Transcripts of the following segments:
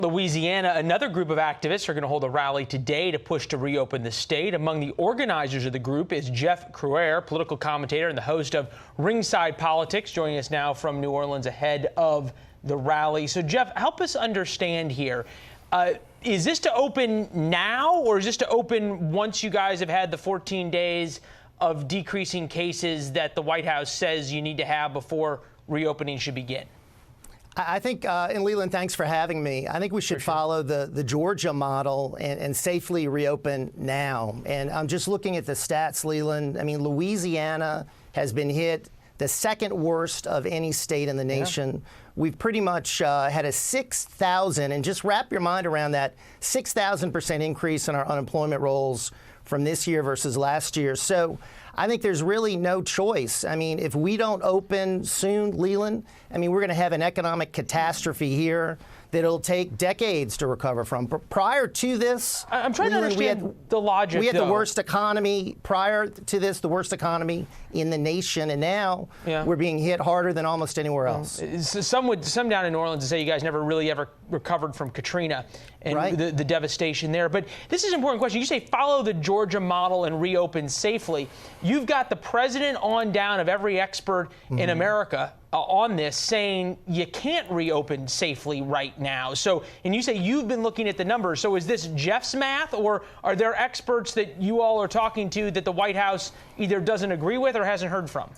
Louisiana, another group of activists are going to hold a rally today to push to reopen the state. Among the organizers of the group is Jeff Crouere, political commentator and the host of Ringside Politics, joining us now from New Orleans ahead of the rally. So, Jeff, help us understand here. Is this to open now, or is this to open once you guys have had the 14 days of decreasing cases that the White House says you need to have before reopening should begin? I think, and Leland, thanks for having me. I think we should follow the Georgia model and safely reopen now. And I'm just looking at the stats, Leland. I mean, Louisiana has been hit the second worst of any state in the nation. Yeah. We've pretty much had a 6,000, and just wrap your mind around that, 6,000% increase in our unemployment rolls from this year versus last year. So I think there's really no choice. I mean, if we don't open soon, Leland, I mean, we're going to have an economic catastrophe here that it'll take decades to recover from. But prior to this, I'm trying to understand the logic. We had the worst economy prior to this, the worst economy in the nation, and now we're being hit harder than almost anywhere else. Some down in New Orleans say you guys never really ever recovered from Katrina and the devastation there. But this is an important question. You say follow the Georgia model and reopen safely. You've got the president on down of every expert in America on this saying you can't reopen safely right now. So, and you say you've been looking at the numbers. So is this Jeff's math, or are there experts that you all are talking to that the White House either doesn't agree with or hasn't heard from?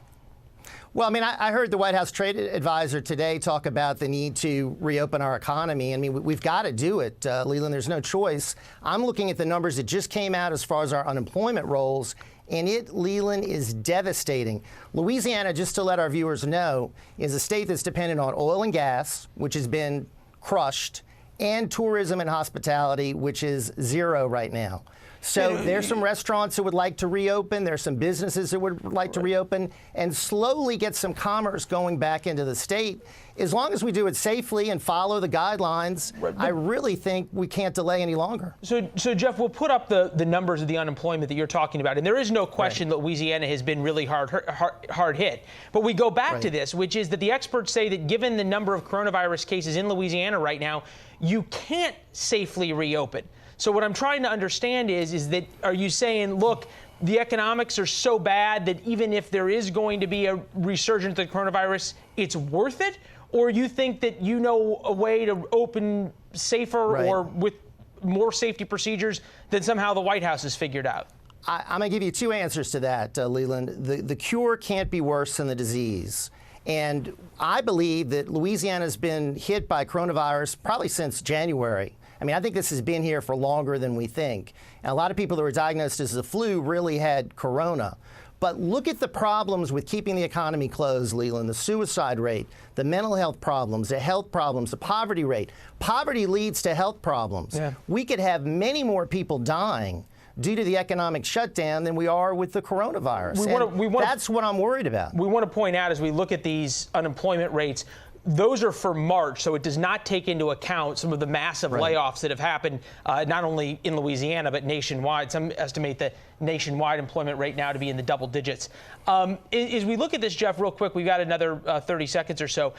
Well, I mean, I heard the White House trade advisor today talk about the need to reopen our economy. I mean, we've got to do it, Leland. There's no choice. I'm looking at the numbers that just came out as far as our unemployment rolls, and it, Leland, is devastating. Louisiana, just to let our viewers know, is a state that's dependent on oil and gas, which has been crushed, and tourism and hospitality, which is zero right now. So there's some restaurants that would like to reopen. There's some businesses that would like to reopen and slowly get some commerce going back into the state. As long as we do it safely and follow the guidelines, I really think we can't delay any longer. So Jeff, we'll put up the numbers of the unemployment that you're talking about. And there is no question that Louisiana has been really hard hit. But we go back to this, which is that the experts say that given the number of coronavirus cases in Louisiana right now, you can't safely reopen. So what I'm trying to understand is that, are you saying, look, the economics are so bad that even if there is going to be a resurgence of the coronavirus, it's worth it? Or you think that you know a way to open safer or with more safety procedures than somehow the White House has figured out? I'm going to give you two answers to that, Leland. The cure can't be worse than the disease. And I believe that Louisiana's been hit by coronavirus probably since January. I mean, I think this has been here for longer than we think. And a lot of people that were diagnosed as the flu really had corona. But look at the problems with keeping the economy closed, Leland, the suicide rate, the mental health problems, the health problems, the poverty rate. Poverty leads to health problems. Yeah. We could have many more people dying due to the economic shutdown than we are with the coronavirus. That's what I'm worried about. We want to point out as we look at these unemployment rates, those are for March, so it does not take into account some of the massive layoffs that have happened not only in Louisiana but nationwide. Some estimate the nationwide employment rate now to be in the double digits. As we look at this, Jeff, real quick, we've got another 30 seconds or so.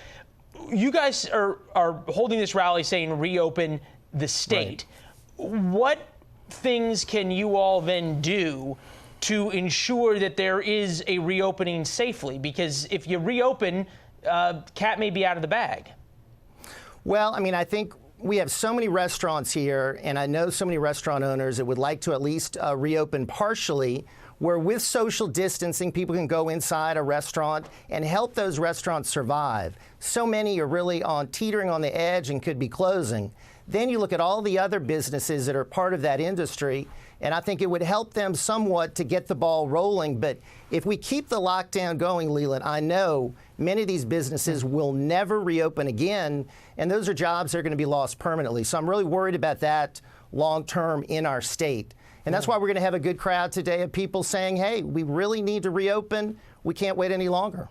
You guys are holding this rally saying reopen the state. What things can you all then do to ensure that there is a reopening safely? Because if you reopen, cat may be out of the bag. Well, I mean, I think we have so many restaurants here, and I know so many restaurant owners that would like to at least reopen partially, where with social distancing, people can go inside a restaurant and help those restaurants survive. So many are really teetering on the edge and could be closing. Then you look at all the other businesses that are part of that industry, and I think it would help them somewhat to get the ball rolling. But if we keep the lockdown going, Leland, I know many of these businesses will never reopen again, and those are jobs that are going to be lost permanently. So I'm really worried about that long term in our state. And that's why we're going to have a good crowd today of people saying, hey, we really need to reopen. We can't wait any longer.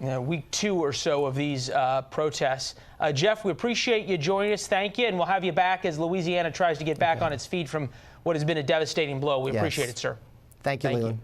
Week 2 or so of these protests. Jeff, we appreciate you joining us. Thank you. And we'll have you back as Louisiana tries to get back on its feet from what has been a devastating blow. We appreciate it, sir. Thank you, Leland.